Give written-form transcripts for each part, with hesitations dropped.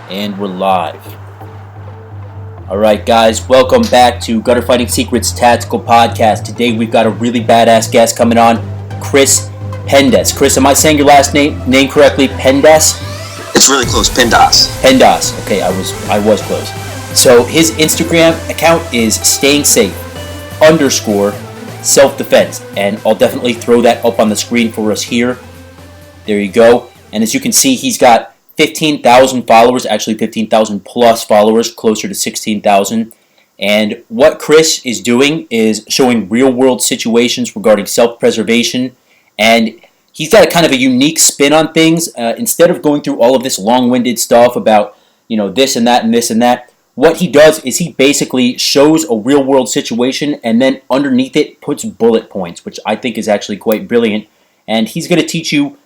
And we're live. Alright guys, welcome back to Gutter Fighting Secrets Tactical Podcast. Today we've got a really badass guest coming on, Chris Pendas. Chris, am I saying your last name correctly? Pendas? It's really close, Pendas. Pendas. Okay, I was close. So his Instagram account is stayingsafe_self-defense. And I'll definitely throw that up on the screen for us here. There you go. And as you can see, he's got 15,000 followers, actually 15,000 plus followers, closer to 16,000. And what Chris is doing is showing real-world situations regarding self-preservation. And he's got a kind of a unique spin on things. Instead of going through all of this long-winded stuff about, this and that and this and that, what he does is he basically shows a real-world situation and then underneath it puts bullet points, which I think is actually quite brilliant. And he's going to teach you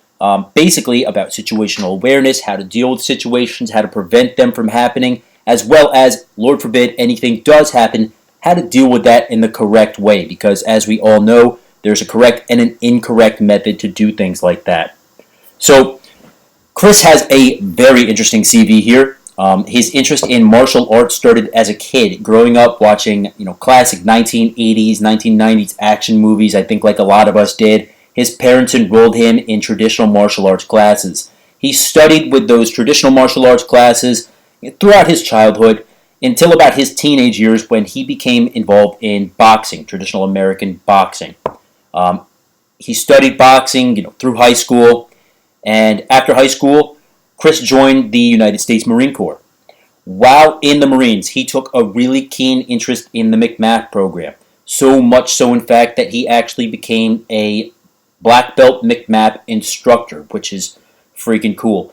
basically about situational awareness, how to deal with situations, how to prevent them from happening, as well as, Lord forbid, anything does happen, how to deal with that in the correct way. Because as we all know, there's a correct and an incorrect method to do things like that. So, Chris has a very interesting CV here. His interest in martial arts started as a kid, growing up watching, classic 1980s, 1990s action movies, I think like a lot of us did. His parents enrolled him in traditional martial arts classes. He studied with those traditional martial arts classes throughout his childhood until about his teenage years when he became involved in boxing, traditional American boxing. He studied boxing, through high school, and after high school, Chris joined the United States Marine Corps. While in the Marines, he took a really keen interest in the MCMAP program. So much so, in fact, that he actually became a black belt MCMAP instructor, which is freaking cool.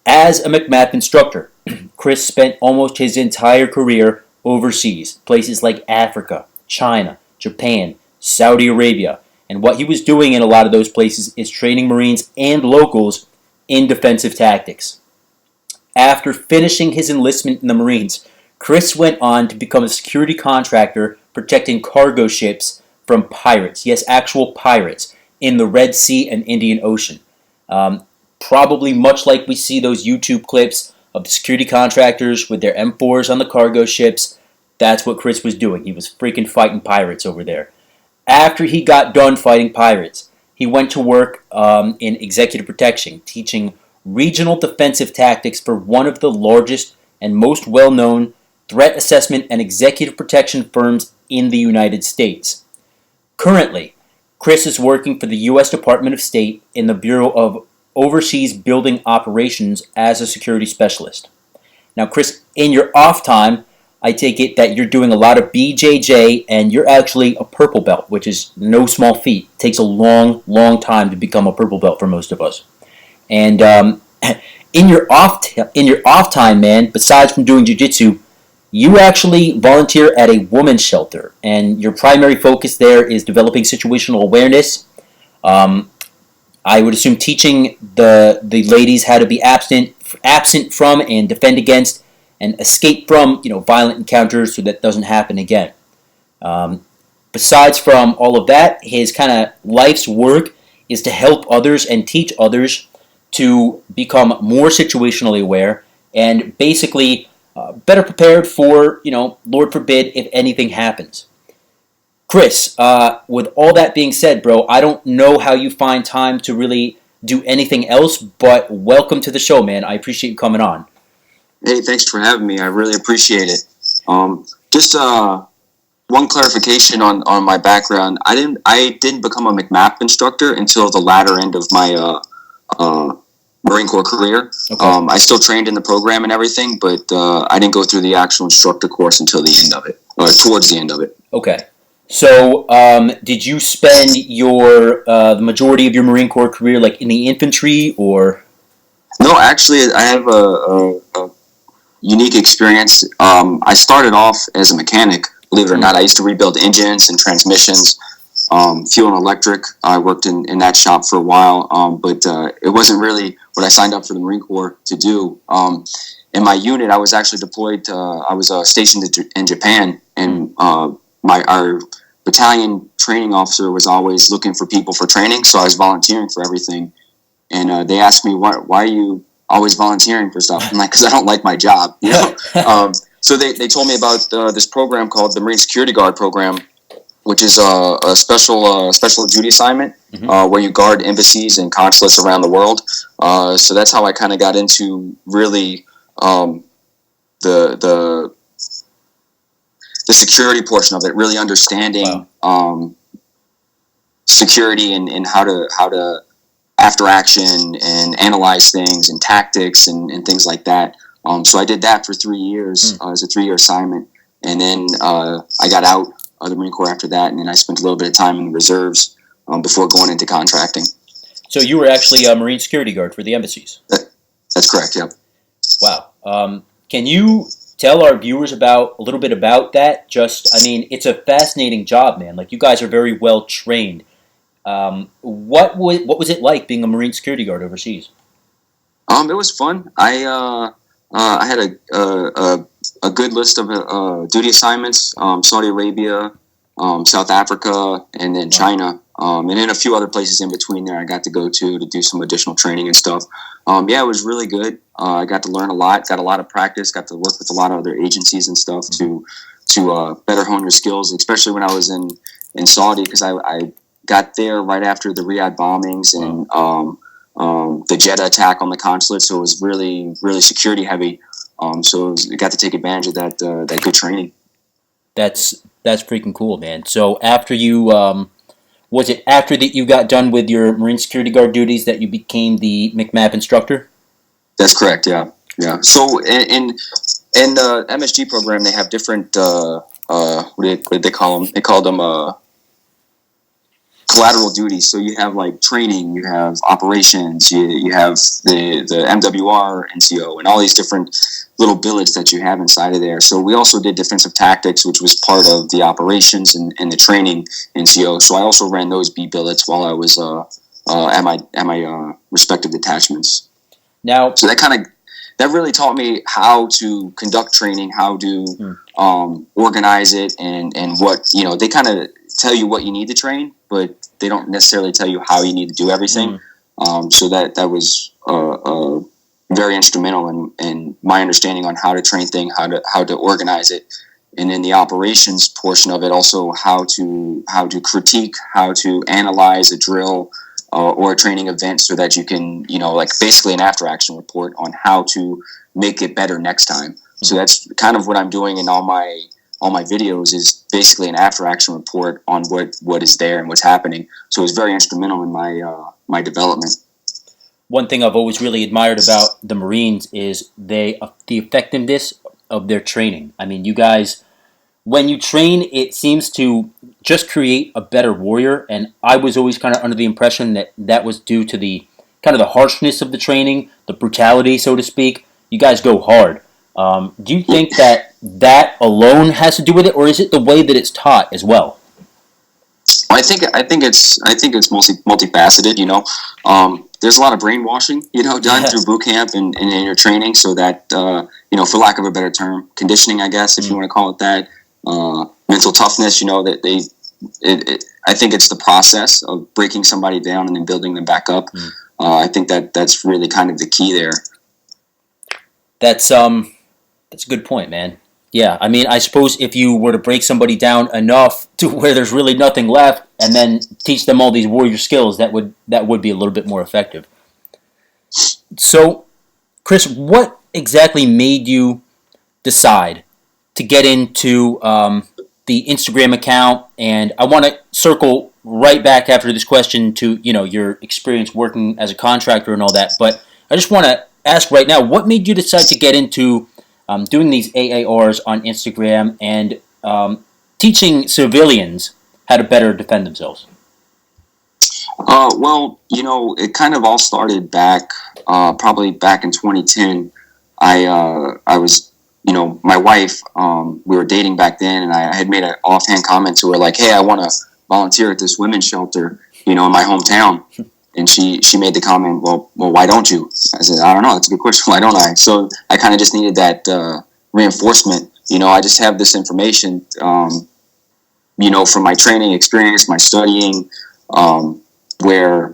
As a MCMAP instructor, Chris spent almost his entire career overseas, places like Africa, China, Japan, Saudi Arabia, and what he was doing in a lot of those places is training Marines and locals in defensive tactics. After finishing his enlistment in the Marines, Chris went on to become a security contractor protecting cargo ships from pirates, yes, actual pirates, in the Red Sea and Indian Ocean. Probably much like we see those YouTube clips of the security contractors with their M4s on the cargo ships, that's what Chris was doing. He was freaking fighting pirates over there. After he got done fighting pirates, he went to work in executive protection, teaching regional defensive tactics for one of the largest and most well-known threat assessment and executive protection firms in the United States. Currently, Chris is working for the U.S. Department of State in the Bureau of Overseas Building Operations as a security specialist. Now, Chris, in your off time, I take it that you're doing a lot of BJJ and you're actually a purple belt, which is no small feat. It takes a long, long time to become a purple belt for most of us. And in your off time, man, besides from doing jiu-jitsu, you actually volunteer at a women's shelter, and your primary focus there is developing situational awareness. I would assume teaching the ladies how to be absent from and defend against and escape from violent encounters so that doesn't happen again. Besides from all of that, his kind of life's work is to help others and teach others to become more situationally aware and basically better prepared for, Lord forbid, if anything happens. Chris, with all that being said, bro, I don't know how you find time to really do anything else, but welcome to the show, man. I appreciate you coming on. Hey, thanks for having me. I really appreciate it. Just one clarification on my background. I didn't become a MCMAP instructor until the latter end of my Marine Corps career. Okay. I still trained in the program and everything, but I didn't go through the actual instructor course until the end of it, or towards the end of it. Okay. So, did you spend the majority of your Marine Corps career like in the infantry, or? No, actually, I have a unique experience. I started off as a mechanic, believe it or not. I used to rebuild engines and transmissions. Fuel and electric. I worked in that shop for a while, but it wasn't really what I signed up for the Marine Corps to do. In my unit, I was actually deployed. I was stationed in Japan, and our battalion training officer was always looking for people for training, so I was volunteering for everything. And they asked me, why are you always volunteering for stuff. I'm like, because I don't like my job, you know. So they told me about this program called the Marine Security Guard program, which is a special duty assignment where you guard embassies and consulates around the world. So that's how I kind of got into really the security portion of it, really understanding security and how to after action and analyze things and tactics and things like that. So I did that for 3 years as a 3-year assignment, and then I got out of the Marine Corps after that, and then I spent a little bit of time in the reserves before going into contracting. So you were actually a Marine security guard for the embassies? That's correct, yeah. Wow. Can you tell our viewers a little bit about that? It's a fascinating job, man. Like, you guys are very well trained. What was it like being a Marine security guard overseas? It was fun. I had a good list of duty assignments: Saudi Arabia, South Africa, and then China, and then a few other places in between there. I got to go to do some additional training and stuff. Yeah, it was really good. I got to learn a lot, got a lot of practice, got to work with a lot of other agencies and stuff to better hone your skills, especially when I was in Saudi, because I got there right after the Riyadh bombings and the Jeddah attack on the consulate, so it was really, really security heavy. So I got to take advantage of that good training. That's freaking cool, man. So after you, was it after that you got done with your Marine security guard duties that you became the MCMAP instructor? That's correct. Yeah. So in the MSG program, they have different what did they call them? They called them collateral duties. So you have like training, you have operations, you have the MWR, NCO, and all these different little billets that you have inside of there. So we also did defensive tactics, which was part of the operations and the training NCO. So I also ran those B billets while I was at my respective detachments. Now, so that really taught me how to conduct training, how to organize it, and what, they kind of tell you what you need to train, but they don't necessarily tell you how you need to do everything. So that was very instrumental in my understanding on how to train things, how to organize it, and then the operations portion of it also how to critique, how to analyze a drill or a training event so that you can, like basically an after action report on how to make it better next time. So that's kind of what I'm doing in all my videos, is basically an after action report on what is there and what's happening. So it's very instrumental in my development. One thing I've always really admired about the Marines is the effectiveness of their training. I mean, you guys, when you train, it seems to just create a better warrior. And I was always kind of under the impression that was due to the kind of the harshness of the training, the brutality, so to speak. You guys go hard. Do you think that alone has to do with it, or is it the way that it's taught as well? I think it's multifaceted. There's a lot of brainwashing, done through boot camp and in your training, so that for lack of a better term, conditioning, I guess, if you want to call it that, mental toughness. I think it's the process of breaking somebody down and then building them back up. I think that's really kind of the key there. That's a good point, man. Yeah, I mean, I suppose if you were to break somebody down enough to where there's really nothing left, and then teach them all these warrior skills, that would be a little bit more effective. So, Chris, what exactly made you decide to get into the Instagram account? And I want to circle right back after this question to your experience working as a contractor and all that. But I just want to ask right now, what made you decide to get into doing these AARs on Instagram and teaching civilians how to better defend themselves? Well, it kind of all started probably back in 2010. I was, my wife, we were dating back then, and I had made an offhand comment to her like, hey, I want to volunteer at this women's shelter, in my hometown. And she made the comment, well, why don't you? I said, I don't know. That's a good question. Why don't I? So I kind of just needed that reinforcement. I just have this information, from my training experience, my studying, where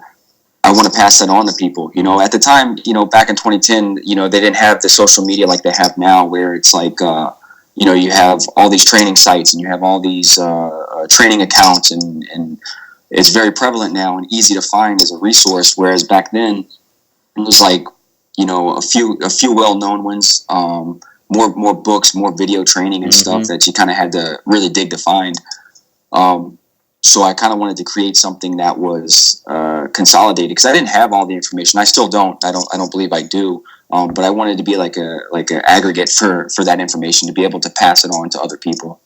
I I want to pass that on to people. You know, at the time, you know, back in 2010, you know, they didn't have the social media like they have now, where it's like, you know, you have all these training sites and you have all these training accounts, and it's very prevalent now and easy to find as a resource. Whereas back then, it was like, you know, a few well-known ones, more books, more video training and stuff that you kind of had to really dig to find. So I kind of wanted to create something that was consolidated, because I didn't have all the information. I still don't. I don't believe I do. But I wanted to be like a aggregate for that information, to be able to pass it on to other people.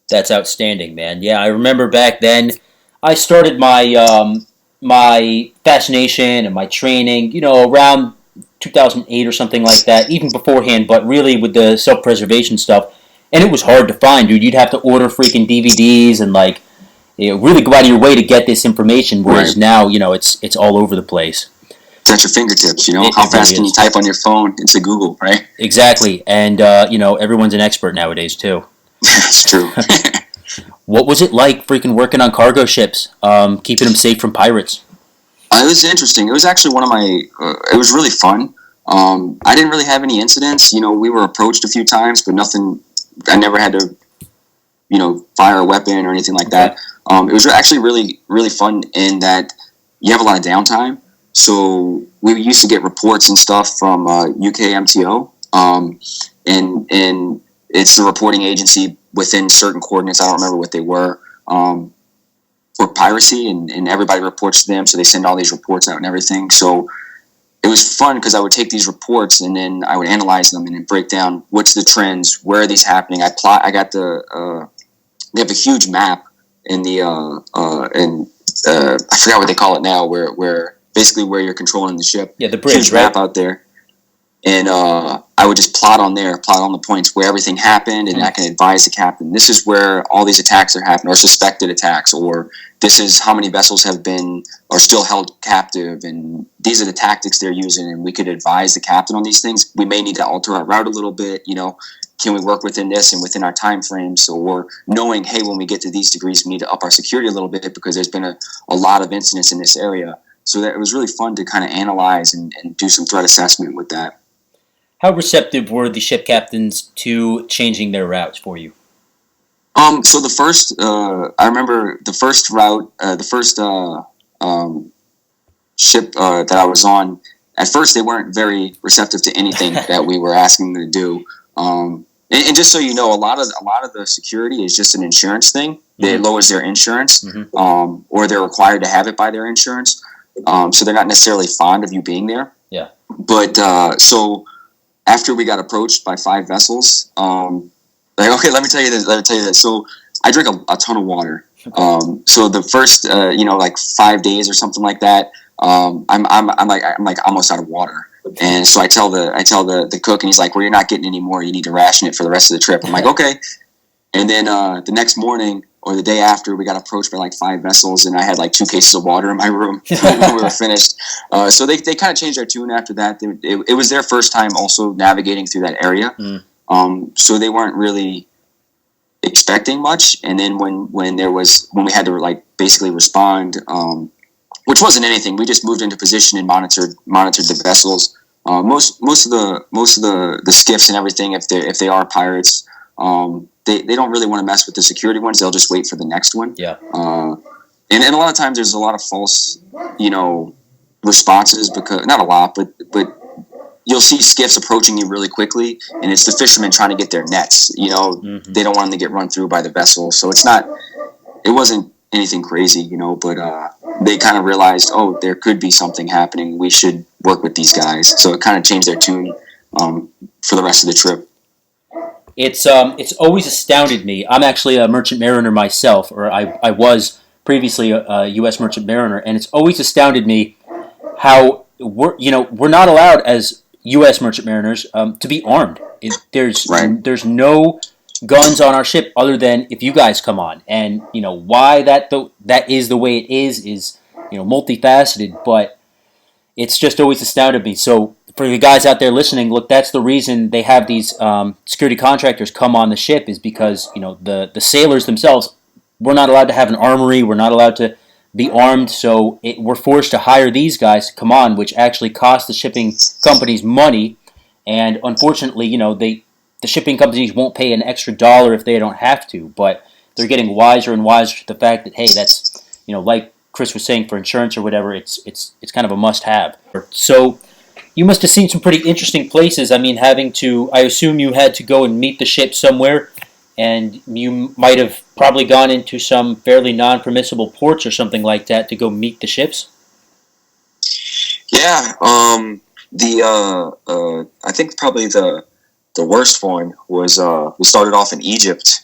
That's outstanding, man. Yeah, I remember back then, I started my my fascination and my training, you know, around 2008 or something like that, even beforehand, but really with the self-preservation stuff. And it was hard to find, dude. You'd have to order freaking DVDs and, like, you know, really go out of your way to get this information, whereas now, you know, it's all over the place. It's at your fingertips, you know. How fast can you type on your phone into Google, right? Exactly. And, you know, everyone's an expert nowadays, too. That's true. What was it like freaking working on cargo ships, keeping them safe from pirates? It was interesting. It was actually one of my, it was really fun. I didn't really have any incidents. You know, we were approached a few times, but nothing, I never had to, you know, fire a weapon or anything like that. It was actually really, really fun in that you have a lot of downtime. So we used to get reports and stuff from UKMTO, and it's the reporting agency within certain coordinates. I don't remember what they were, for piracy, and everybody reports to them. So they send all these reports out and everything. So it was fun because I would take these reports and then I would analyze them and then break down what's the trends, where are these happening. I got they have a huge map in the I forgot what they call it now, where basically where you're controlling the ship. Yeah, the bridge, huge map out there. And I would just plot on the points where everything happened, and I can advise the captain, this is where all these attacks are happening, or suspected attacks, or this is how many vessels are still held captive, and these are the tactics they're using, and we could advise the captain on these things. We may need to alter our route a little bit, you know, can we work within this and within our time frames, or knowing, hey, when we get to these degrees, we need to up our security a little bit because there's been a lot of incidents in this area. So that it was really fun to kind of analyze and do some threat assessment with that. How receptive were the ship captains to changing their routes for you? So the first, I remember the first route, the first ship that I was on. At first, they weren't very receptive to anything that we were asking them to do. And just so you know, a lot of the security is just an insurance thing. It lowers their insurance, or they're required to have it by their insurance. So they're not necessarily fond of you being there. Yeah. But so after we got approached by 5 vessels, like, okay, let me tell you this. So I drink a ton of water. So the first, like 5 days or something like that, I'm like almost out of water. And so I tell the cook, and he's like, well, you're not getting any more. You need to ration it for the rest of the trip. I'm like, okay. And then the next morning or the day after, we got approached by like 5 vessels, and I had like 2 cases of water in my room when we were finished. So they kind of changed their tune after that. It was their first time also navigating through that area. So they weren't really expecting much. And then when we had to like basically respond, which wasn't anything, we just moved into position and monitored the vessels. Most of the skiffs and everything, if they are pirates, they don't really want to mess with the security ones. They'll just wait for the next one. Yeah. And a lot of times there's a lot of false, responses, because not a lot, but you'll see skiffs approaching you really quickly, and it's the fishermen trying to get their nets. They don't want them to get run through by the vessel. So it wasn't anything crazy, but they kind of realized, oh, there could be something happening. We should work with these guys. So it kind of changed their tune for the rest of the trip. It's always astounded me. I'm actually a merchant mariner myself, or I was previously a U.S. merchant mariner, and it's always astounded me how we're not allowed as U.S. merchant mariners to be armed. There's no guns on our ship other than if you guys come on, and why that is the way it is multifaceted, but it's just always astounded me. So for the guys out there listening, look, that's the reason they have these security contractors come on the ship, is because the sailors themselves, we're not allowed to have an armory, we're not allowed to be armed. So we're forced to hire these guys to come on, which actually costs the shipping companies money. And unfortunately, the shipping companies won't pay an extra dollar if they don't have to. But they're getting wiser and wiser to the fact that, hey, that's, like Chris was saying, for insurance or whatever, it's kind of a must-have. So you must have seen some pretty interesting places. I mean, I assume you had to go and meet the ship somewhere, and you might have probably gone into some fairly non-permissible ports or something like that to go meet the ships. Yeah, I think probably the worst one was we started off in Egypt,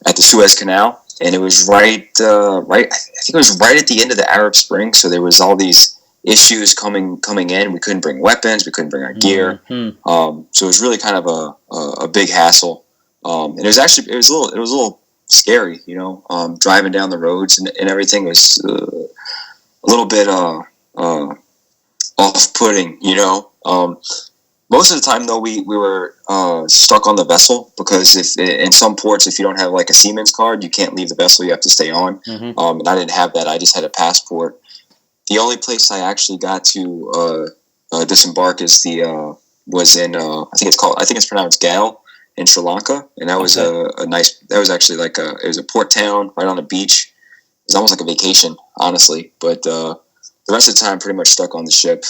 at the Suez Canal, and it was right. I think it was right at the end of the Arab Spring, so there was all these issues coming in. We couldn't bring weapons, we couldn't bring our gear, so it was really kind of a big hassle. And it was a little scary, driving down the roads and everything was a little bit off-putting, Most of the time, though, we were stuck on the vessel because in some ports, if you don't have like a seaman's card, you can't leave the vessel. You have to stay on. And I didn't have that. I just had a passport. The only place I actually got to disembark was in I think it's pronounced Gal in Sri Lanka, and that was a nice. That was actually it was a port town right on the beach. It was almost like a vacation, honestly. But the rest of the time, pretty much stuck on the ship.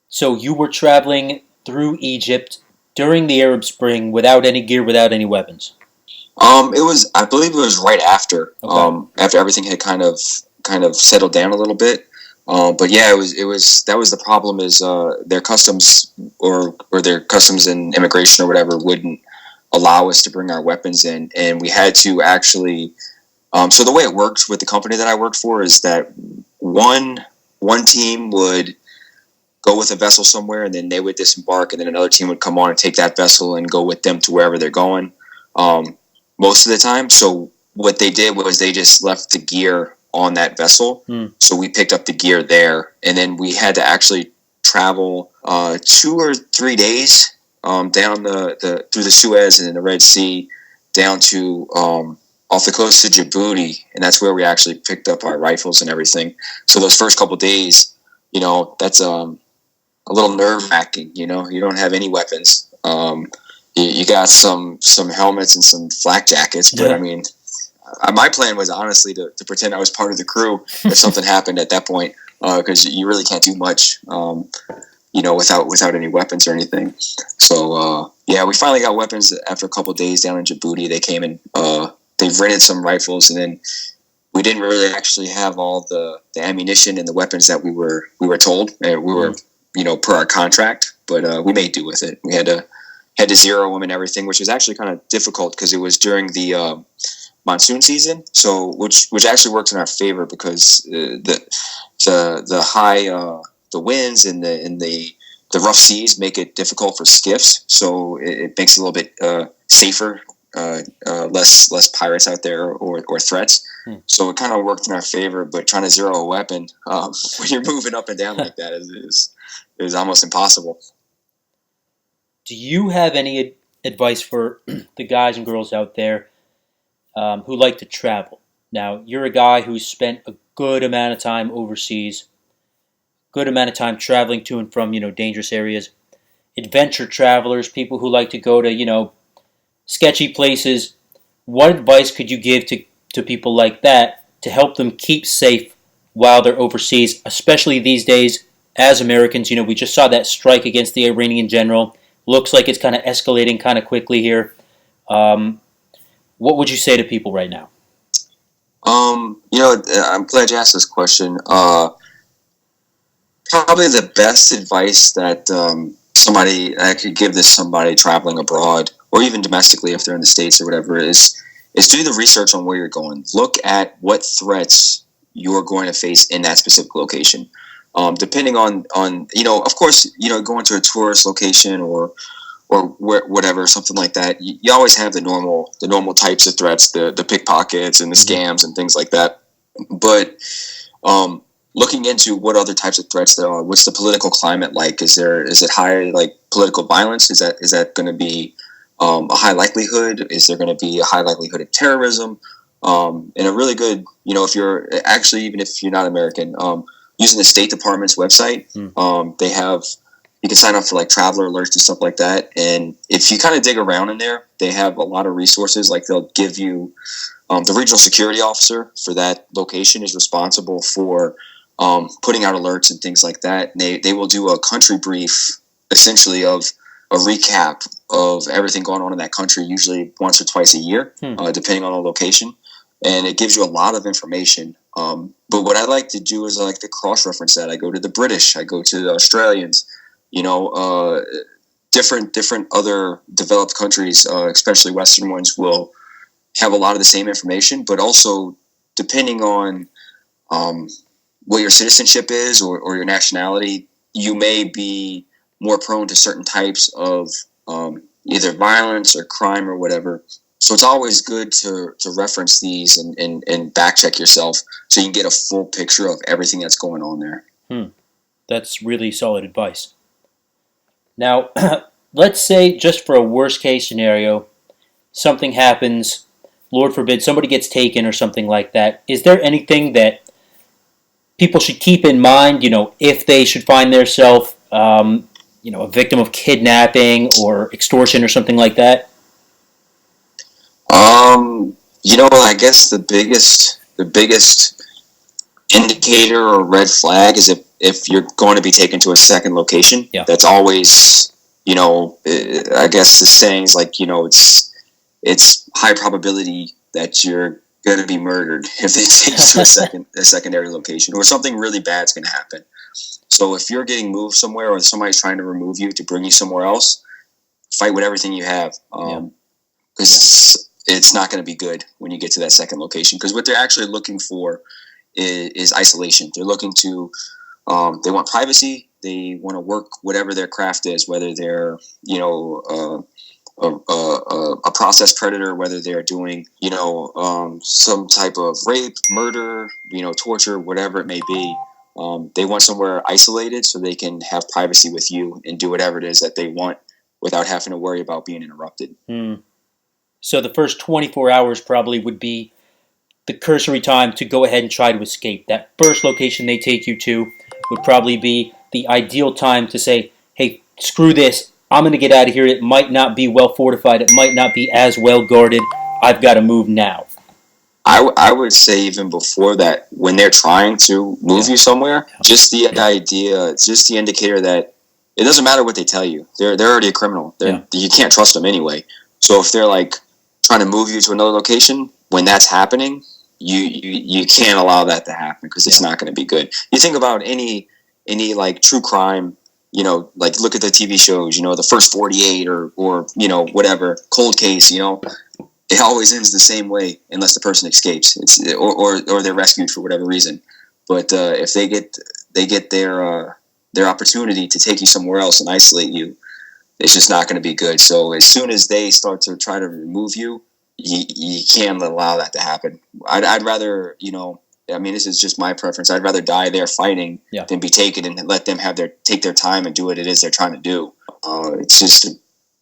So you were traveling through Egypt during the Arab Spring without any gear, without any weapons. I believe it was right after, after everything had kind of settled down a little bit. But yeah, that was the problem is, their customs or their customs and immigration or whatever wouldn't allow us to bring our weapons in. And we had to actually, so the way it worked with the company that I worked for is that one team would go with a vessel somewhere, and then they would disembark, and then another team would come on and take that vessel and go with them to wherever they're going, most of the time. So what they did was they just left the gear on that vessel. So we picked up the gear there, and then we had to actually travel 2 or 3 days down through the Suez and the Red Sea down to off the coast of Djibouti, and that's where we actually picked up our rifles and everything. So those first couple days, that's a little nerve-wracking, you don't have any weapons. You got some helmets and some flak jackets, but I mean, my plan was honestly to pretend I was part of the crew if something happened at that point, because you really can't do much, without any weapons or anything. So yeah, we finally got weapons after a couple of days down in Djibouti. They came and they rented some rifles, and then we didn't really actually have all the ammunition and the weapons that we were told. We were per our contract, but we made do with it. We had to zero them and everything, which was actually kind of difficult because it was during the monsoon season. So which actually worked in our favor because the high the winds and the rough seas make it difficult for skiffs. So it makes it a little bit safer, less pirates out there or threats. So it kind of worked in our favor. But trying to zero a weapon when you're moving up and down like that is almost impossible. Do you have any advice for the guys and girls out there who like to travel? Now, you're a guy who's spent a good amount of time overseas, good amount of time traveling to and from, dangerous areas. Adventure travelers, people who like to go to, sketchy places. What advice could you give to people like that to help them keep safe while they're overseas, especially these days as Americans? We just saw that strike against the Iranian general. Looks like it's kind of escalating kind of quickly here. What would you say to people right now? I'm glad you asked this question. Probably the best advice that I could give somebody traveling abroad or even domestically if they're in the States or whatever is do the research on where you're going. Look at what threats you're going to face in that specific location. Depending on of course, going to a tourist location or whatever, something like that, you always have the normal types of threats, the pickpockets and the scams and things like that. But looking into what other types of threats there are, what's the political climate like? Is it high like political violence? Is that going to be a high likelihood? Is there going to be a high likelihood of terrorism? And a really good, if you're actually, even if you're not American, using the State Department's website, they have, you can sign up for like traveler alerts and stuff like that. And if you kind of dig around in there, they have a lot of resources. Like they'll give you, the regional security officer for that location is responsible for putting out alerts and things like that. And they will do a country brief, essentially, of a recap of everything going on in that country, usually once or twice a year, depending on the location. And it gives you a lot of information. But what I like to do is I like to cross-reference that. I go to the British, I go to the Australians, different other developed countries, especially Western ones, will have a lot of the same information, but also depending on what your citizenship is or your nationality, you may be more prone to certain types of either violence or crime or whatever. So it's always good to reference these and back check yourself so you can get a full picture of everything that's going on there. That's really solid advice. Now, let's say, just for a worst case scenario, something happens, Lord forbid, somebody gets taken or something like that. Is there anything that people should keep in mind, if they should find themselves, a victim of kidnapping or extortion or something like that? I guess the biggest indicator or red flag is if you're going to be taken to a second location. Yeah. That's always, I guess the saying is like, it's high probability that you're going to be murdered if they take you to a secondary location, or something really bad's going to happen. So if you're getting moved somewhere or somebody's trying to remove you to bring you somewhere else, fight with everything you have. Because it's not going to be good when you get to that second location. Because what they're actually looking for is isolation. They're looking to, they want privacy. They want to work whatever their craft is, whether they're, a process predator, whether they're doing, some type of rape, murder, torture, whatever it may be. They want somewhere isolated so they can have privacy with you and do whatever it is that they want without having to worry about being interrupted. So the first 24 hours probably would be the cursory time to go ahead and try to escape. That first location they take you to would probably be the ideal time to say, hey, screw this, I'm going to get out of here. It might not be well fortified. It might not be as well guarded. I've got to move now. I would say even before that, when they're trying to move you somewhere, just the idea, just the indicator that it doesn't matter what they tell you. They're already a criminal. You can't trust them anyway. So if they're like trying to move you to another location, when that's happening, you can't allow that to happen because it's not going to be good. You think about any like true crime, like look at the TV shows, the First 48 or whatever, cold case, it always ends the same way unless the person escapes. Or they're rescued for whatever reason. But if they get their opportunity to take you somewhere else and isolate you, it's just not going to be good. So as soon as they start to try to remove you, you can't allow that to happen. I'd rather, this is just my preference. I'd rather die there fighting than be taken and let them take their time and do what it is they're trying to do. That's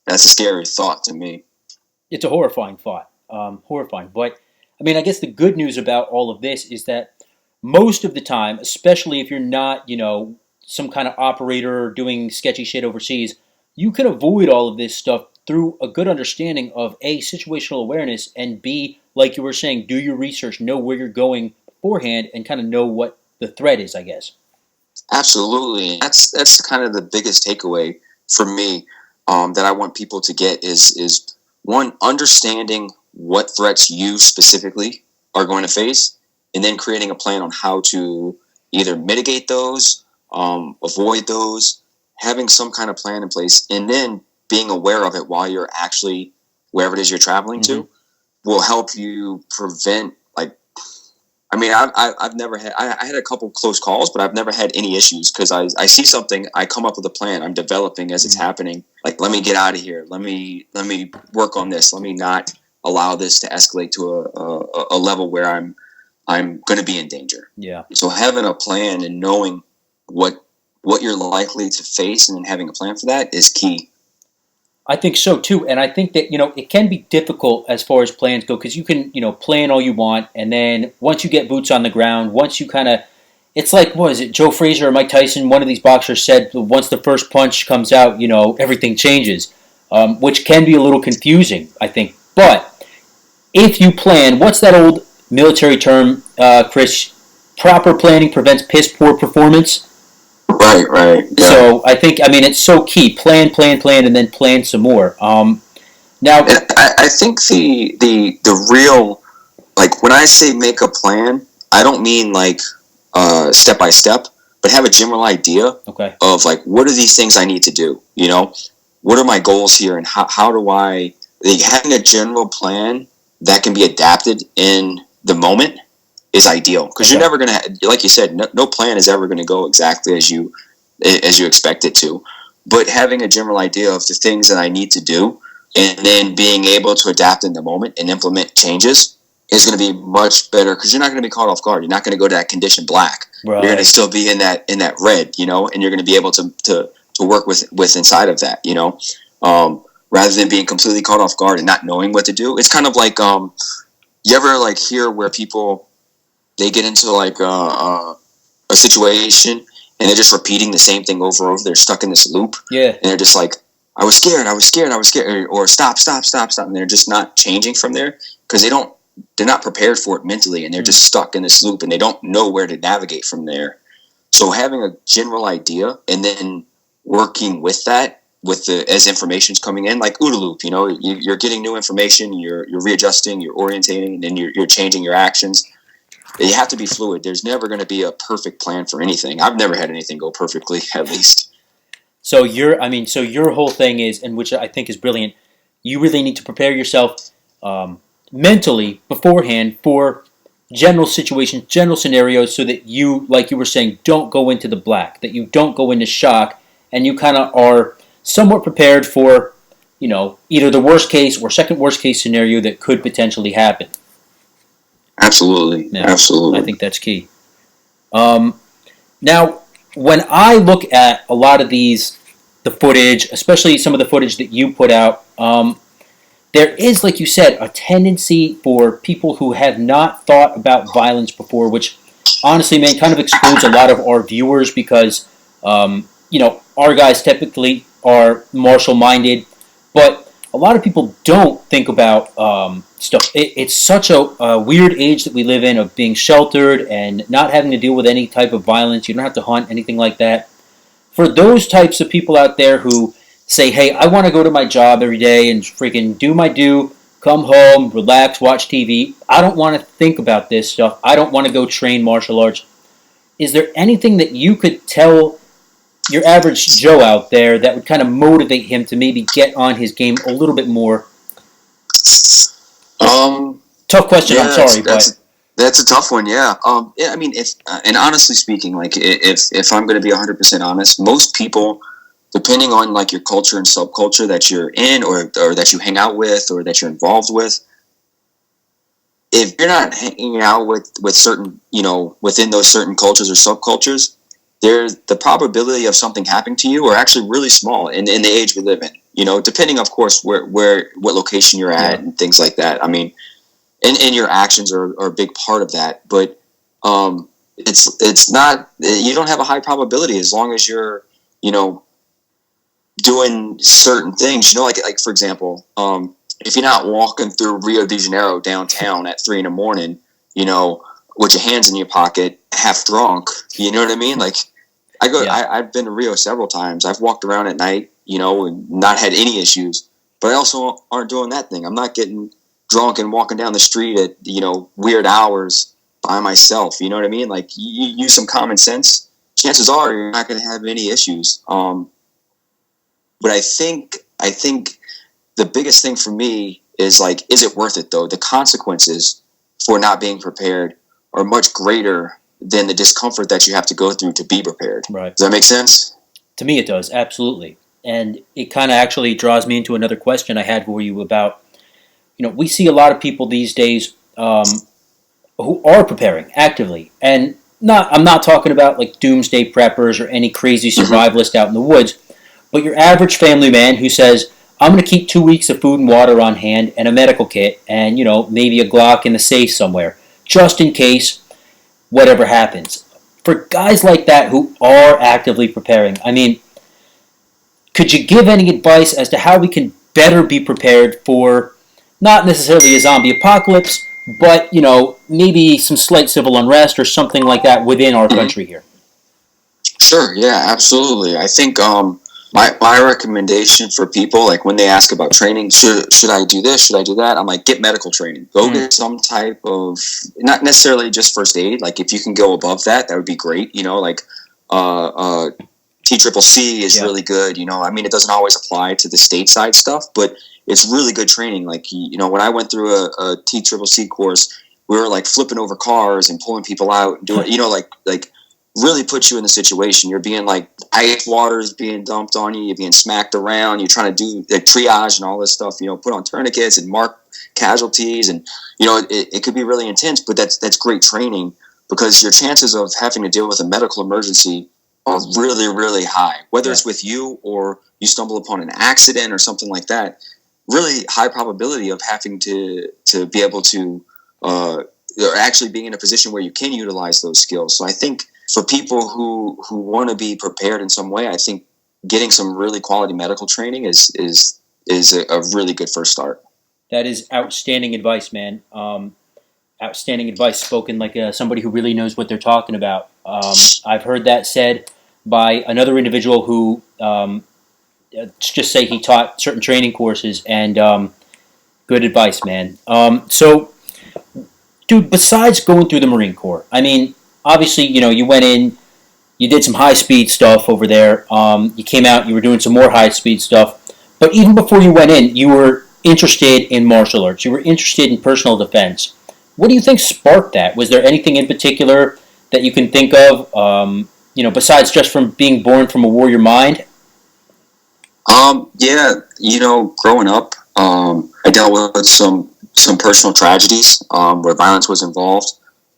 a scary thought to me. It's a horrifying thought. Horrifying. But, I guess the good news about all of this is that most of the time, especially if you're not, some kind of operator doing sketchy shit overseas, you can avoid all of this stuff through a good understanding of A, situational awareness, and B, like you were saying, do your research, know where you're going beforehand, and kind of know what the threat is, I guess. Absolutely. That's kind of the biggest takeaway for me that I want people to get is one, understanding what threats you specifically are going to face, and then creating a plan on how to either mitigate those, avoid those, having some kind of plan in place, and then being aware of it while you're actually wherever it is you're traveling to will help you prevent, I've never had, I had a couple close calls, but I've never had any issues because I see something, I come up with a plan, I'm developing as it's happening. Like, let me get out of here. Let me work on this. Let me not allow this to escalate to a level where I'm going to be in danger. Yeah. So having a plan and knowing what you're likely to face and then having a plan for that is key. I think so too, and I think that it can be difficult as far as plans go because you can plan all you want, and then once you get boots on the ground, once you kind of, it's like what is it? Joe Frazier or Mike Tyson? One of these boxers said once the first punch comes out, everything changes, which can be a little confusing, I think. But if you plan, what's that old military term, Chris? Proper planning prevents piss poor performance. Right. Yeah. So I think, it's so key. Plan, and then plan some more. Now, and I think the real, like when I say make a plan, I don't mean like step by step, but have a general idea of like what are these things I need to do. What are my goals here, and how do I having a general plan that can be adapted in the moment is ideal, because you're never going to, like you said, no plan is ever going to go exactly as you expect it to. But having a general idea of the things that I need to do, and then being able to adapt in the moment and implement changes is going to be much better, because you're not going to be caught off guard. You're not going to go to that condition black. Right. You're going to still be in that red, and you're going to be able to work with inside of that, rather than being completely caught off guard and not knowing what to do. It's kind of like you ever like hear where people, they get into like a situation and they're just repeating the same thing over and over. They're stuck in this loop. Yeah. And they're just like, I was scared, or stop. And they're just not changing from there because they're not prepared for it mentally, and they're just stuck in this loop and they don't know where to navigate from there. So having a general idea and then working with that, as information's coming in, like OODA loop, you're getting new information, you're readjusting, you're orientating, and then you're changing your actions. You have to be fluid. There's never going to be a perfect plan for anything. I've never had anything go perfectly, at least. So your whole thing is, and which I think is brilliant, you really need to prepare yourself mentally beforehand for general situations, general scenarios, so that you, like you were saying, don't go into the black, that you don't go into shock, and you kind of are somewhat prepared for, either the worst case or second worst case scenario that could potentially happen. Absolutely. Yeah, absolutely. I think that's key. Now, when I look at a lot of the footage, especially some of the footage that you put out, there is, like you said, a tendency for people who have not thought about violence before, which honestly, man, kind of excludes a lot of our viewers because, our guys typically are martial-minded, but a lot of people don't think about stuff. It's such a weird age that we live in of being sheltered and not having to deal with any type of violence. You don't have to hunt, anything like that. For those types of people out there who say, hey, I want to go to my job every day and freaking do my due, come home, relax, watch TV. I don't want to think about this stuff. I don't want to go train martial arts. Is there anything that you could tell your average Joe out there that would kind of motivate him to maybe get on his game a little bit more? Tough question. Yeah, I'm sorry, but that's a tough one. Yeah. I mean, and honestly speaking, like if I'm going to be 100% honest, most people, depending on like your culture and subculture that you're in, or that you hang out with, or that you're involved with, if you're not hanging out with certain, within those certain cultures or subcultures, the probability of something happening to you are actually really small in the age we live in, depending, of course, what location you're at and things like that. I mean, and your actions are a big part of that, but it's not, you don't have a high probability as long as you're, doing certain things, like for example, if you're not walking through Rio de Janeiro downtown at 3 a.m, with your hands in your pocket, half drunk, you know what I mean? Like I've been to Rio several times. I've walked around at night, and not had any issues, but I also aren't doing that thing. I'm not getting drunk and walking down the street at, weird hours by myself. You know what I mean? Like you use some common sense, chances are you're not going to have any issues. But I think the biggest thing for me is like, is it worth it though? The consequences for not being prepared are much greater than the discomfort that you have to go through to be prepared. Right. Does that make sense? To me, it does. Absolutely. And it kind of actually draws me into another question I had for you about, we see a lot of people these days who are preparing actively. And I'm not talking about like doomsday preppers or any crazy survivalist out in the woods, but your average family man who says, I'm going to keep 2 weeks of food and water on hand and a medical kit and, maybe a Glock in the safe somewhere, just in case whatever happens. For guys like that who are actively preparing, I mean, could you give any advice as to how we can better be prepared for not necessarily a zombie apocalypse, but, maybe some slight civil unrest or something like that within our country here? Sure, yeah, absolutely. I think my recommendation for people, like when they ask about training, should I do this, should I do that? I'm like, get medical training. Go get some type of, not necessarily just first aid. Like if you can go above that, that would be great. Like TCCC is really good. I mean, it doesn't always apply to the stateside stuff, but it's really good training. Like, when I went through a TCCC course, we were like flipping over cars and pulling people out and doing, like really put you in the situation. You're being like, ice water is being dumped on you. You're being smacked around. You're trying to do like triage and all this stuff, put on tourniquets and mark casualties. And, it could be really intense, but that's great training because your chances of having to deal with a medical emergency are really, really high, whether it's with you or you stumble upon an accident or something like that. Really high probability of having to be able to, or actually being in a position where you can utilize those skills. So I think for people who want to be prepared in some way, I think getting some really quality medical training is a really good first start. That is outstanding advice, man. Outstanding advice spoken like somebody who really knows what they're talking about. I've heard that said by another individual who, just say he taught certain training courses, and good advice, man. So, dude, besides going through the Marine Corps, I mean, obviously, you went in, you did some high-speed stuff over there. You came out, you were doing some more high-speed stuff. But even before you went in, you were interested in martial arts. You were interested in personal defense. What do you think sparked that? Was there anything in particular that you can think of, besides just from being born from a warrior mind? Yeah, growing up, I dealt with some personal tragedies where violence was involved.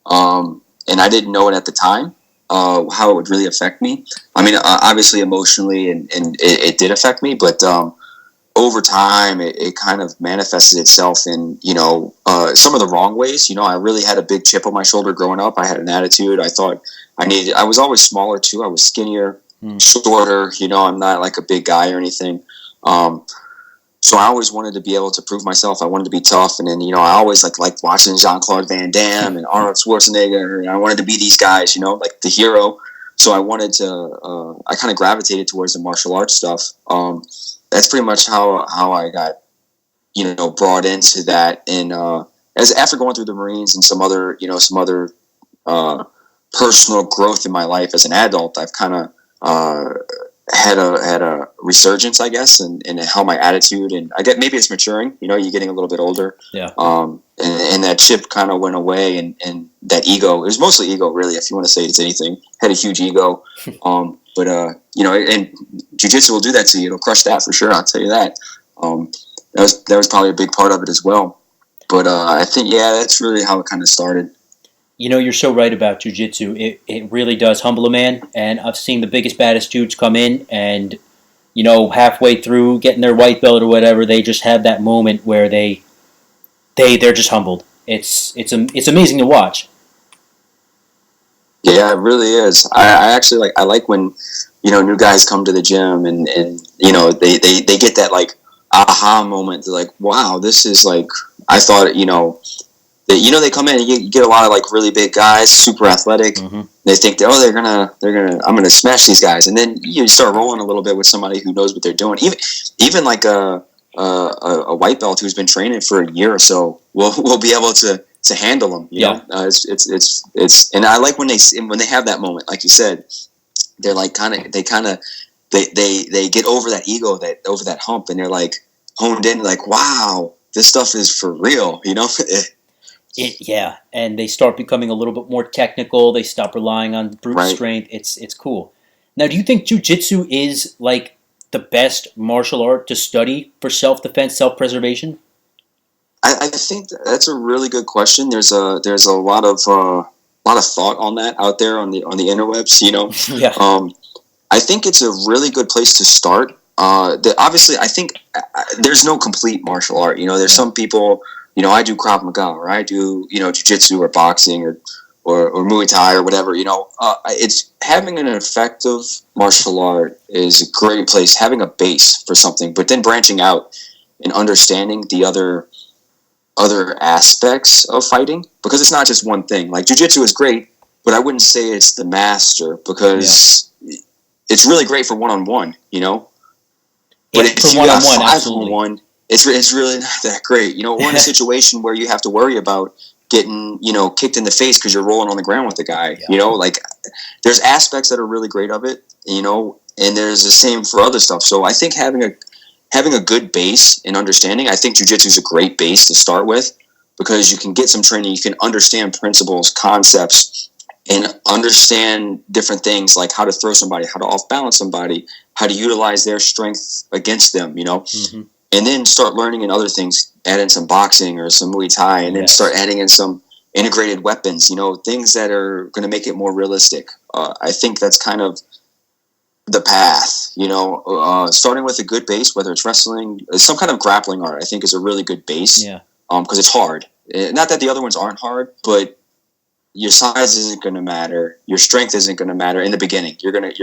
And I didn't know it at the time, how it would really affect me. I mean, obviously emotionally, and it did affect me, but over time, it kind of manifested itself in, some of the wrong ways. I really had a big chip on my shoulder growing up. I had an attitude. I thought I was always smaller too. I was skinnier, shorter, I'm not like a big guy or anything. So I always wanted to be able to prove myself. I wanted to be tough. And then, I always liked watching Jean-Claude Van Damme and Arnold Schwarzenegger. And I wanted to be these guys, like the hero. So I wanted to, I kind of gravitated towards the martial arts stuff. That's pretty much how I got, brought into that. And after going through the Marines and some other personal growth in my life as an adult, I've kind of had a resurgence, I guess, and how my attitude, and I get, maybe it's maturing, you're getting a little bit older. Yeah. And that chip kind of went away, and that ego, it was mostly ego, really, if you want to say it's anything, had a huge ego. But and jiu-jitsu will do that to you. It'll crush that for sure. I'll tell you that. That was probably a big part of it as well. But I think, that's really how it kind of started. You're so right about jiu-jitsu. It really does humble a man, and I've seen the biggest, baddest dudes come in, and, halfway through getting their white belt or whatever, they just have that moment where they're just humbled. It's amazing to watch. Yeah, it really is. I actually like when, new guys come to the gym and they get that like aha moment. They're like, wow, this is like, I thought, they come in and you get a lot of like really big guys, super athletic. Mm-hmm. They think I'm gonna smash these guys, and then you start rolling a little bit with somebody who knows what they're doing. Even like a white belt who's been training for a year or so will be able to handle them. You know? It's and I like when they have that moment, like you said, they're like they get over that ego, over that hump, and they're like honed in, like, wow, this stuff is for real, and they start becoming a little bit more technical. They stop relying on brute strength. It's cool. Now, do you think jiu-jitsu is like the best martial art to study for self-defense, self-preservation? I think that's a really good question. There's a lot of thought on that out there on the interwebs. Yeah. I think it's a really good place to start. obviously, I think there's no complete martial art. There's some people. I do Krav Maga, or I do jiu-jitsu or boxing or Muay Thai or whatever. It's having an effective martial art is a great place. Having a base for something, but then branching out and understanding the other aspects of fighting, because it's not just one thing. Like jiu-jitsu is great, but I wouldn't say it's the master, because it's really great for one-on-one. But if you got 5-on-1, it's really not that great. Or in a situation where you have to worry about getting, kicked in the face because you're rolling on the ground with the guy. Like there's aspects that are really great of it, and there's the same for other stuff. So I think having a good base and understanding, I think jiu-jitsu is a great base to start with, because you can get some training, you can understand principles, concepts, and understand different things like how to throw somebody, how to off-balance somebody, how to utilize their strength against them, Mm-hmm. And then start learning in other things, add in some boxing or some Muay Thai, and then start adding in some integrated weapons, things that are going to make it more realistic. I think that's kind of the path, starting with a good base, whether it's wrestling, some kind of grappling art, I think is a really good base. Yeah. Because it's hard. Not that the other ones aren't hard, but your size isn't going to matter. Your strength isn't going to matter in the beginning. You're gonna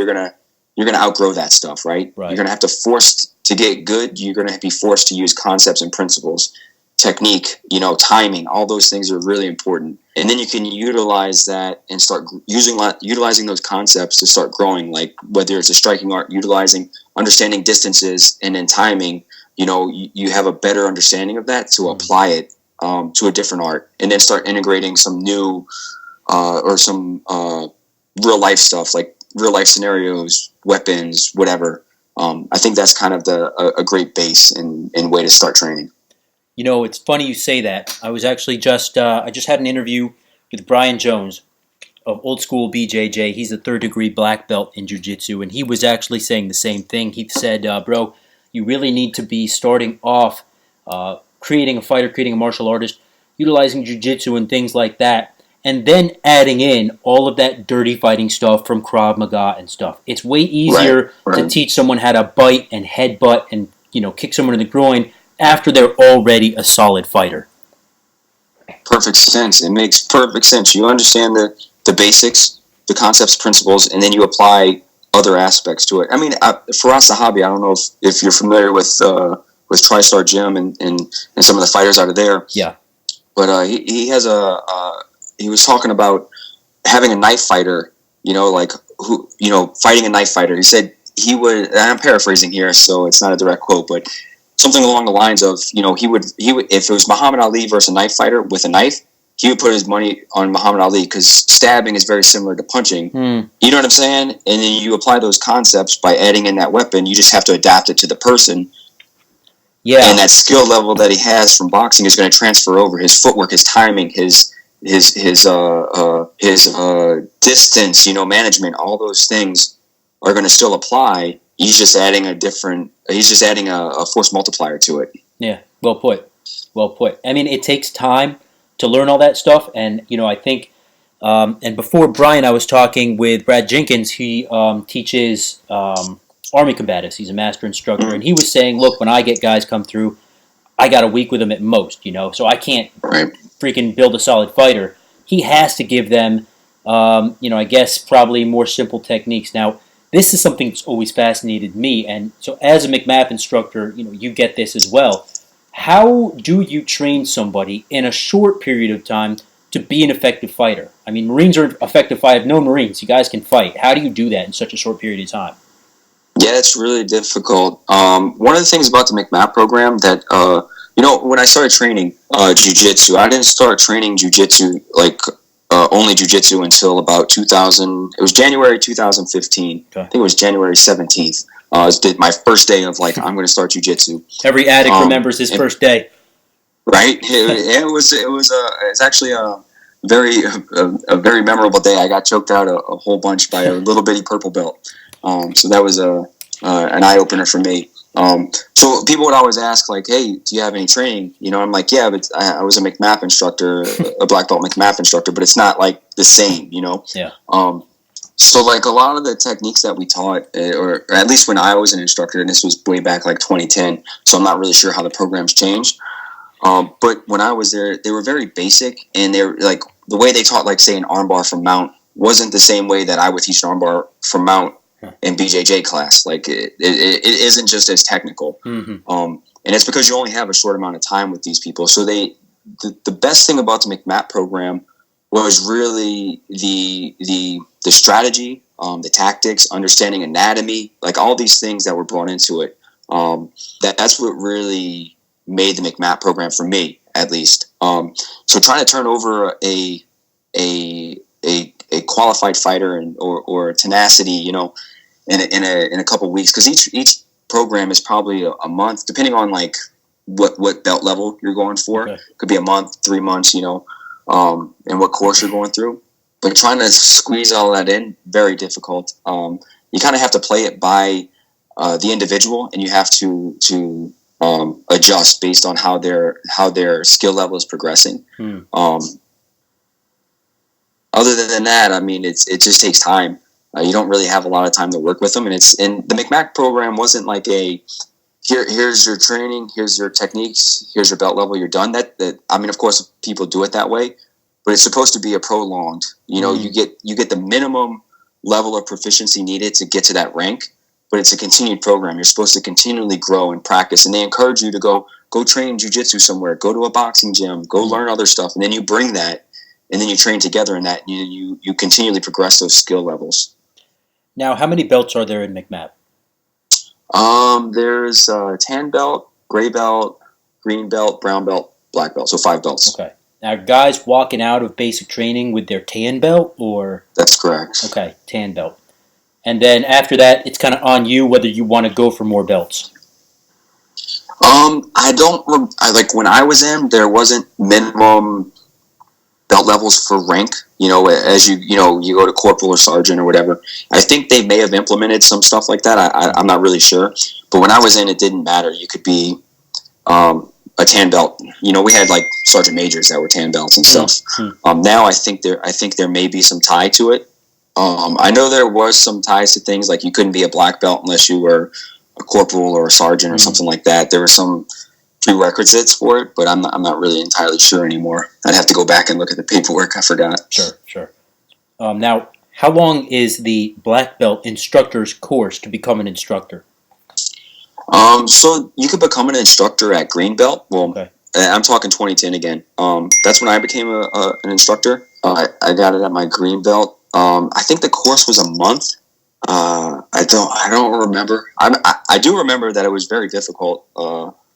outgrow that stuff, right? You're gonna have to force to get good. You're gonna be forced to use concepts and principles, technique, timing. All those things are really important, and then you can utilize that and start utilizing those concepts to start growing. Like whether it's a striking art, understanding distances, and then timing. You have a better understanding of that to apply it to a different art, and then start integrating some new or some real life stuff, like real life scenarios, weapons, whatever. I think that's kind of a great base and way to start training. It's funny you say that. I was actually I just had an interview with Brian Jones of Old School BJJ. He's a 3rd degree black belt in jiu-jitsu, and he was actually saying the same thing. He said, bro, you really need to be starting off creating a fighter, creating a martial artist, utilizing jiu-jitsu and things like that, and then adding in all of that dirty fighting stuff from Krav Maga and stuff. It's way easier to teach someone how to bite and headbutt and kick someone in the groin after they're already a solid fighter. Perfect sense. It makes perfect sense. You understand the basics, the concepts, principles, and then you apply other aspects to it. I mean, Firas Zahabi, I don't know if you're familiar with TriStar Gym and some of the fighters out of there. Yeah. But he has he was talking about having a knife fighter, fighting a knife fighter. He said he would, and I'm paraphrasing here, so it's not a direct quote, but something along the lines of, he would if it was Muhammad Ali versus a knife fighter with a knife, he would put his money on Muhammad Ali, because stabbing is very similar to punching. You know what I'm saying? And then you apply those concepts by adding in that weapon. You just have to adapt it to the person. Yeah. And that skill level that he has from boxing is going to transfer over. His footwork, his timing, his distance, management, all those things are going to still apply. He's just adding a force multiplier to it. Yeah, well put. I mean, it takes time to learn all that stuff, and I think, and before Brian, I was talking with Brad Jenkins. He teaches Army combatives. He's a master instructor, and he was saying, look, when I get guys come through, I got a week with them at most, so I can't freaking build a solid fighter. He has to give them, I guess probably more simple techniques. Now, this is something that's always fascinated me, and so as a MCMAP instructor, you get this as well. How do you train somebody in a short period of time to be an effective fighter? I mean, Marines are effective fighters. No Marines, you guys can fight. How do you do that in such a short period of time? Yeah, it's really difficult. One of the things about the MCMAP program that, when I started training jiu-jitsu, I didn't start training jiu-jitsu, only jiu-jitsu until about 2000. It was January 2015. Okay. I think it was January 17th. It was my first day of, I'm going to start jiu-jitsu. Every addict remembers his first day. Right? It was actually a very memorable day. I got choked out a whole bunch by a little bitty purple belt. So that was an eye-opener for me. So people would always ask, hey, do you have any training? I'm like, yeah, but I was a MCMAP instructor, a black belt MCMAP instructor, but it's not the same, Yeah. So, like, a lot of the techniques that we taught, or at least when I was an instructor, and this was way back like 2010, so I'm not really sure how the programs changed. But when I was there, they were very basic, and they're like the way they taught, like, say, an armbar from mount wasn't the same way that I would teach an armbar from mount in BJJ class. Like, it isn't just as technical. And it's because you only have a short amount of time with these people. So the best thing about the MCMAP program was really the strategy, the tactics, understanding anatomy, like all these things that were brought into it. That's what really made the MCMAP program for me, at least. So trying to turn over a qualified fighter or tenacity, you know, in a couple of weeks, because each program is probably a month, depending on like what belt level you're going for. Okay. Could be a month, 3 months, you know, and what course you're going through. But trying to squeeze all that in, very difficult. You kind of have to play it by the individual, and you have to adjust based on how their skill level is progressing. Other than that, I mean, it just takes time. You don't really have a lot of time to work with them, and the MCMAC program wasn't like here's your training, here's your techniques, here's your belt level, you're done. That I mean, of course, people do it that way, but it's supposed to be a prolonged. You know, you get the minimum level of proficiency needed to get to that rank, but it's a continued program. You're supposed to continually grow and practice, and they encourage you to go train jiu-jitsu somewhere, go to a boxing gym, go learn other stuff, and then you bring that, and then you train together in that, and you continually progress those skill levels. Now, how many belts are there in MCMAP? There's tan belt, gray belt, green belt, brown belt, black belt. So 5 belts. Okay. Now, guys walking out of basic training with their tan belt, or? That's correct. Okay, tan belt. And then after that, it's kind of on you whether you want to go for more belts. Like when I was in, there wasn't minimum belt levels for rank. You know, as you go to corporal or sergeant or whatever. I think they may have implemented some stuff like that. I'm not really sure. But when I was in, it didn't matter. You could be a tan belt. You know, we had like sergeant majors that were tan belts and stuff. Now I think there may be some tie to it. I know there was some ties to things like you couldn't be a black belt unless you were a corporal or a sergeant or something like that. There were some prerequisites for it, but I'm not really entirely sure anymore. I'd have to go back and look at the paperwork. I forgot. Sure. Now, how long is the black belt instructor's course to become an instructor? So you could become an instructor at green belt. Well, okay. I'm talking 2010 again. That's when I became an instructor. I got it at my green belt. I think the course was a month. I don't remember. I do remember that it was very difficult.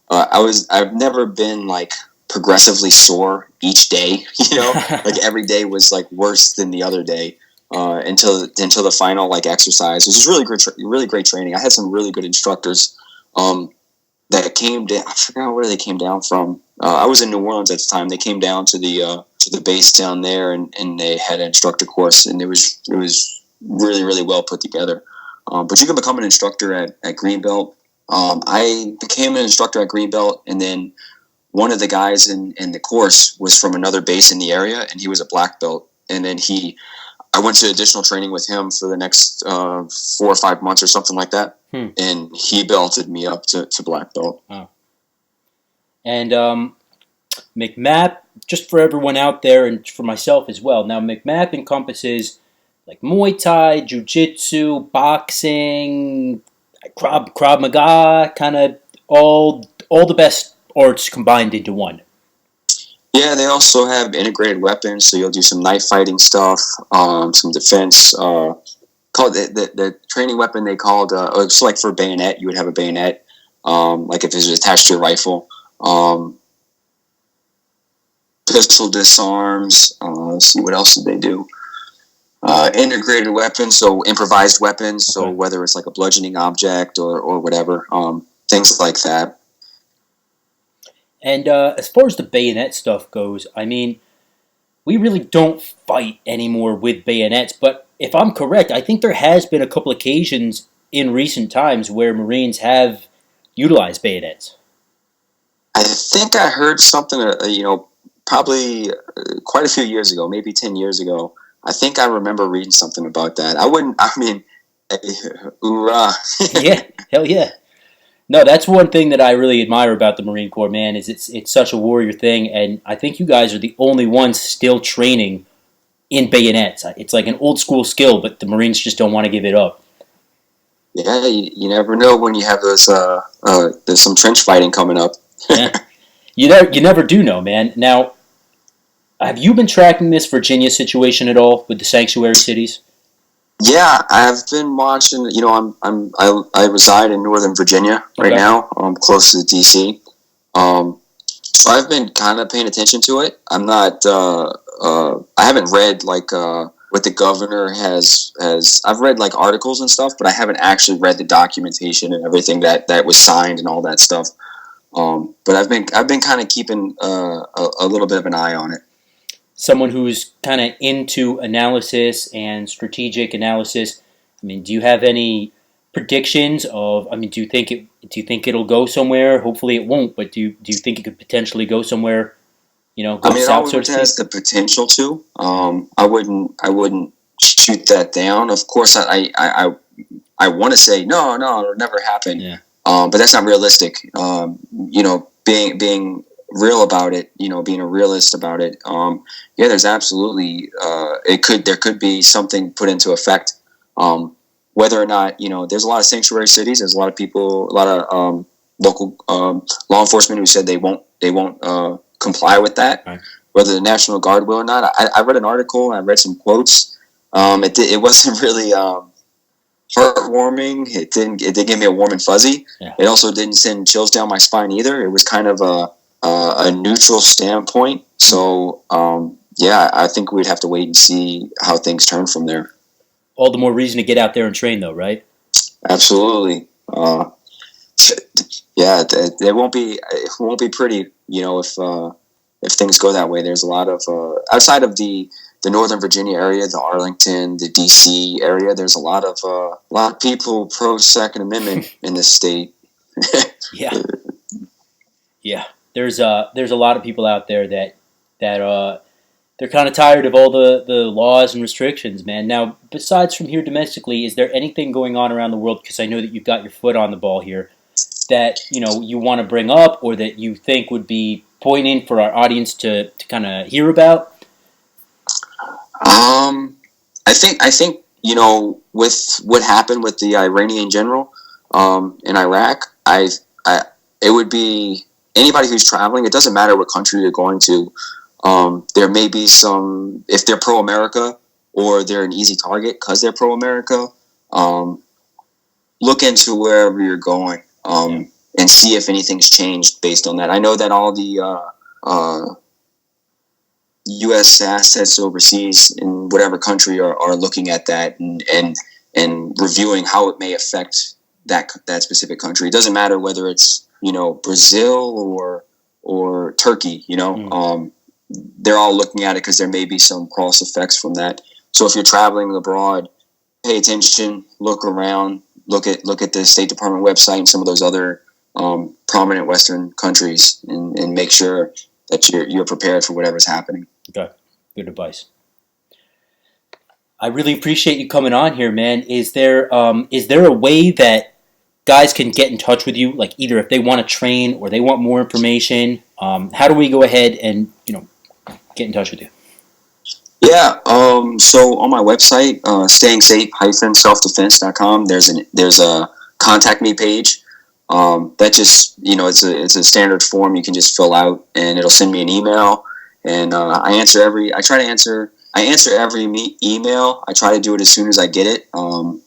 I've never been like progressively sore each day, you know, like every day was like worse than the other day, until the final like exercise. It was really great training. I had some really good instructors, that came down. I forgot where they came down from. I was in New Orleans at the time. They came down to the base down there, and they had an instructor course, and it was really, really well put together. But you can become an instructor at Greenbelt. I became an instructor at Greenbelt, and then one of the guys in the course was from another base in the area, and he was a black belt. And then I went to additional training with him for the next 4 or 5 months or something like that. And he belted me up to black belt. Oh. And MCMAP, just for everyone out there and for myself as well. Now, MCMAP encompasses like Muay Thai, Jiu-Jitsu, boxing, Krav Maga, kind of all the best arts combined into one. Yeah, they also have integrated weapons, so you'll do some knife fighting stuff, some defense. Called the training weapon they called, it's like for bayonet, you would have a bayonet, like if it was attached to your rifle. Pistol disarms. Let's see, what else did they do? Integrated weapons, so improvised weapons, so whether it's like a bludgeoning object or whatever, things like that. And as far as the bayonet stuff goes, I mean, we really don't fight anymore with bayonets, but if I'm correct, I think there has been a couple occasions in recent times where Marines have utilized bayonets. I think I heard something, probably quite a few years ago, maybe 10 years ago, I think I remember reading something about that. I wouldn't. I mean, hoorah! Yeah, hell yeah. No, that's one thing that I really admire about the Marine Corps, man. Is it's such a warrior thing, and I think you guys are the only ones still training in bayonets. It's like an old school skill, but the Marines just don't want to give it up. Yeah, you never know when you have those. There's some trench fighting coming up. Yeah, you never do know, man. Now, have you been tracking this Virginia situation at all with the sanctuary cities? Yeah, I've been watching. You know, I reside in Northern Virginia right Okay. now. I'm close to DC. So I've been kind of paying attention to it. I'm not. I haven't read like what the governor has. I've read like articles and stuff, but I haven't actually read the documentation and everything that was signed and all that stuff. But I've been kind of keeping a little bit of an eye on it. Someone who's kind of into analysis and strategic analysis. I mean, do you have any predictions of? I mean, do you think it'll go somewhere? Hopefully, it won't. But do you think it could potentially go somewhere? You know, go I mean, it south, so to always has speak. the potential to. I wouldn't shoot that down. Of course, I want to say no, it'll never happen. Yeah. But that's not realistic. You know, being real about it. You know, being a realist about it. Yeah, there's absolutely there could be something put into effect. Whether or not, you know, there's a lot of sanctuary cities. There's a lot of people, a lot of local law enforcement who said they won't comply with that, Right. whether the National Guard will or not. I read an article. I read some quotes. It wasn't really heartwarming. It did give me a warm and fuzzy. Yeah. It also didn't send chills down my spine either. It was kind of a neutral standpoint. So yeah, I think we'd have to wait and see how things turn from there. All the more reason to get out there and train, though, right? Absolutely. Yeah, it won't be pretty. You know, if things go that way. There's a lot of outside of the Northern Virginia area, the Arlington, the DC area. There's a lot of people pro Second Amendment in this state. Yeah. Yeah. There's a lot of people out there that they're kind of tired of all the laws and restrictions, man. Now, besides from here domestically, is there anything going on around the world? Because I know that you've got your foot on the ball here that you want to bring up or that you think would be poignant for our audience to kind of hear about. I think you know, with what happened with the Iranian general in Iraq, it would be anybody who's traveling. It doesn't matter what country you're going to. There may be some, if they're pro-America or they're an easy target because they're pro-America, look into wherever you're going and see if anything's changed based on that. I know that all the U.S. assets overseas in whatever country are looking at that and reviewing how it may affect that specific country. It doesn't matter whether it's, you know, Brazil or Turkey, you know. They're all looking at it because there may be some cross effects from that. So if you're traveling abroad, pay attention, look around, look at the State Department website and some of those other prominent Western countries, and make sure that you're prepared for whatever's happening. Okay, good advice. I really appreciate you coming on here, man. Is there a way that guys can get in touch with you, like either if they want to train or they want more information? How do we go ahead and get in touch with you? Yeah, so on my website, stayingsafe-selfdefense.com, there's a contact me page. That just, it's a standard form you can just fill out, and it'll send me an email. And I answer every email. I try to do it as soon as I get it. But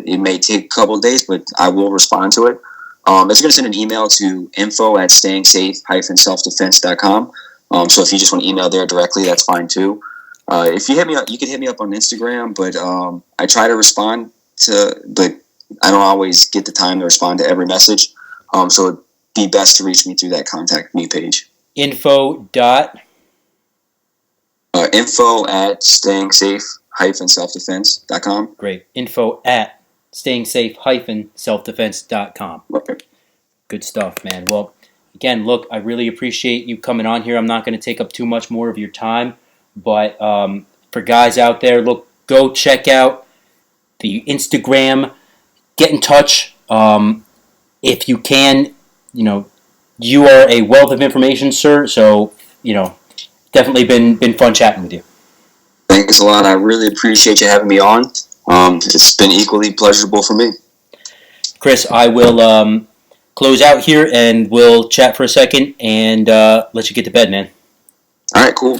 it may take a couple of days, but I will respond to it. It's going to send an email to info@stayingsafe-selfdefense.com. So if you just want to email there directly, that's fine too. If you hit me up, you can hit me up on Instagram, but I try to respond but I don't always get the time to respond to every message. So it'd be best to reach me through that contact me page. info@stayingsafe-selfdefense.com. Great. info@stayingsafe-selfdefense.com. Okay. Good stuff, man. Well, again, look, I really appreciate you coming on here. I'm not going to take up too much more of your time, But for guys out there, look, go check out the Instagram. Get in touch if you can. You are a wealth of information, sir. So definitely been fun chatting with you. Thanks a lot. I really appreciate you having me on. It's been equally pleasurable for me. Chris, I will close out here and we'll chat for a second and let you get to bed, man. All right, cool.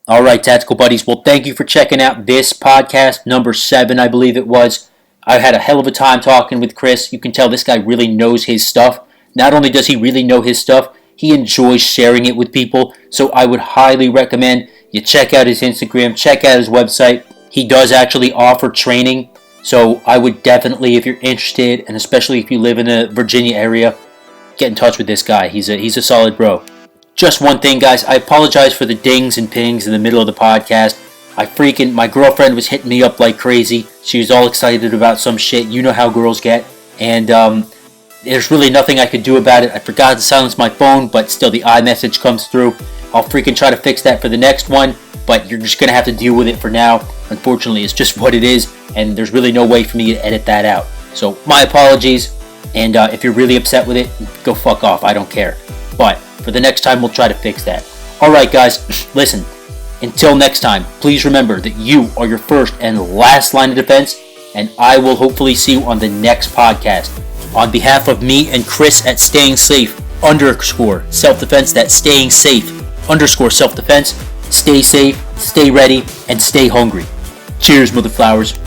All right, Tactical Buddies. Well, thank you for checking out this podcast, number 7, I believe it was. I had a hell of a time talking with Chris. You can tell this guy really knows his stuff. Not only does he really know his stuff, he enjoys sharing it with people. So I would highly recommend you check out his Instagram, check out his website. He does actually offer training. So I would definitely, if you're interested, and especially if you live in the Virginia area, get in touch with this guy. He's a solid bro. Just one thing, guys. I apologize for the dings and pings in the middle of the podcast. My girlfriend was hitting me up like crazy. She was all excited about some shit. You know how girls get. And there's really nothing I could do about it. I forgot to silence my phone, but still the iMessage comes through. I'll freaking try to fix that for the next one, but you're just going to have to deal with it for now. Unfortunately, it's just what it is, and there's really no way for me to edit that out. So my apologies, and if you're really upset with it, go fuck off. I don't care. But for the next time, we'll try to fix that. Alright guys, listen, until next time, please remember that you are your first and last line of defense, and I will hopefully see you on the next podcast. On behalf of me and Chris at Staying Safe _ self-defense, that's Staying Safe _ self-defense, stay safe, stay ready, and stay hungry. Cheers, mother flowers.